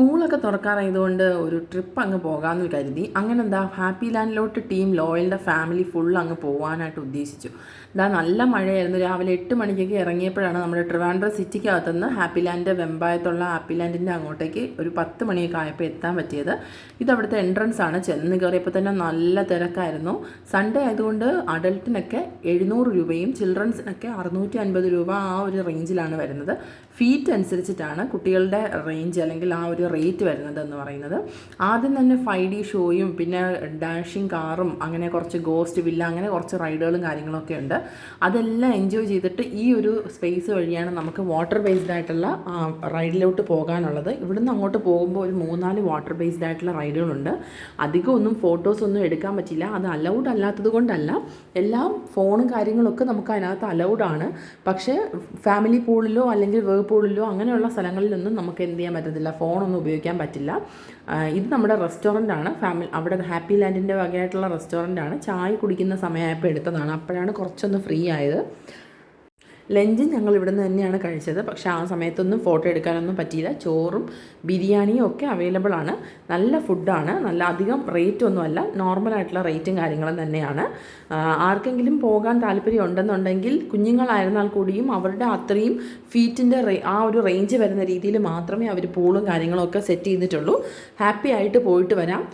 സ്കൂളൊക്കെ തുറക്കാറായതുകൊണ്ട് ഒരു ട്രിപ്പ് അങ്ങ് പോകാമെന്ന് കരുതി. അങ്ങനെ എന്താ ഹാപ്പി ലാൻഡിലോട്ട് ടീം ലോയലിൻ്റെ ഫാമിലി ഫുൾ അങ്ങ് പോകാനായിട്ട് ഉദ്ദേശിച്ചു. എന്താ നല്ല മഴയായിരുന്നു. രാവിലെ 8 മണിക്കൊക്കെ ഇറങ്ങിയപ്പോഴാണ് നമ്മുടെ ട്രിവാൻഡ്രം സിറ്റിക്കകത്തുനിന്ന് ഹാപ്പി ലാൻഡ് വെമ്പായത്തുള്ള ഹാപ്പി ലാൻഡിൻ്റെ അങ്ങോട്ടേക്ക് ഒരു 10 മണിയൊക്കെ ആയപ്പോൾ എത്താൻ പറ്റിയത്. ഇതവിടുത്തെ എൻട്രൻസ് ആണ്. ചെന്ന് കയറിയപ്പോൾ തന്നെ നല്ല തിരക്കായിരുന്നു. സൺഡേ ആയതുകൊണ്ട് അഡൽട്ടിനൊക്കെ 700 രൂപയും ചിൽഡ്രൻസിനൊക്കെ 650 രൂപ ആ ഒരു റേഞ്ചിലാണ് വരുന്നത്. ഫീറ്റ് അനുസരിച്ചിട്ടാണ് കുട്ടികളുടെ റേഞ്ച് അല്ലെങ്കിൽ ആ ഒരു റേറ്റ് വരുന്നത് എന്ന് പറയുന്നത്. ആദ്യം തന്നെ 5D ഷോയും പിന്നെ ഡാഷിങ് കാറും അങ്ങനെ കുറച്ച് ഗോസ്റ്റ് വില്ല അങ്ങനെ കുറച്ച് റൈഡുകളും കാര്യങ്ങളൊക്കെ ഉണ്ട്. അതെല്ലാം എൻജോയ് ചെയ്തിട്ട് ഈ ഒരു സ്പേസ് വഴിയാണ് നമുക്ക് വാട്ടർ ബേസ്ഡ് ആയിട്ടുള്ള റൈഡിലോട്ട് പോകാനുള്ളത്. ഇവിടുന്ന് അങ്ങോട്ട് പോകുമ്പോൾ ഒരു 3-4 വാട്ടർ ബേസ്ഡ് ആയിട്ടുള്ള റൈഡുകളുണ്ട്. അധികമൊന്നും ഫോട്ടോസൊന്നും എടുക്കാൻ പറ്റില്ല. അത് അലൗഡ് അല്ലാത്തത് കൊണ്ടല്ല, എല്ലാം ഫോണും കാര്യങ്ങളൊക്കെ നമുക്ക് അതിനകത്ത് അലൗഡാണ്. പക്ഷേ ഫാമിലി പൂളിലോ അല്ലെങ്കിൽ പൂളിലോ അങ്ങനെയുള്ള സ്ഥലങ്ങളിലൊന്നും നമുക്ക് എന്ത് ചെയ്യാൻ പറ്റത്തില്ല, ഫോണൊന്നും ഉപയോഗിക്കാൻ പറ്റില്ല. ഇത് നമ്മുടെ റെസ്റ്റോറൻ്റ് ആണ്. അവിടെ ഹാപ്പി ലാൻഡിൻ്റെ വകയായിട്ടുള്ള റെസ്റ്റോറൻ്റ് ആണ്. ചായ കുടിക്കുന്ന സമയമായപ്പോൾ എടുത്തതാണ്. അപ്പോഴാണ് കുറച്ചൊന്ന് ഫ്രീ ആയത്. ലഞ്ച് ഞങ്ങൾ ഇവിടെ നിന്ന് തന്നെയാണ് കഴിച്ചത്. പക്ഷേ ആ സമയത്തൊന്നും ഫോട്ടോ എടുക്കാനൊന്നും പറ്റിയില്ല. ചോറും ബിരിയാണിയും ഒക്കെ അവൈലബിൾ ആണ്. നല്ല ഫുഡാണ്. നല്ല അധികം റേറ്റ് ഒന്നുമല്ല, നോർമലായിട്ടുള്ള റേറ്റും കാര്യങ്ങളും തന്നെയാണ്. ആർക്കെങ്കിലും പോകാൻ താല്പര്യം ഉണ്ടെന്നുണ്ടെങ്കിൽ കുഞ്ഞുങ്ങളായിരുന്നാൽ കൂടിയും അവരുടെ അത്രയും ഫീറ്റിൻ്റെ ആ ഒരു റേഞ്ച് വരുന്ന രീതിയിൽ മാത്രമേ അവർ പൂളും കാര്യങ്ങളൊക്കെ സെറ്റ് ചെയ്തിട്ടുള്ളൂ. ഹാപ്പി ആയിട്ട് പോയിട്ട് വരാം.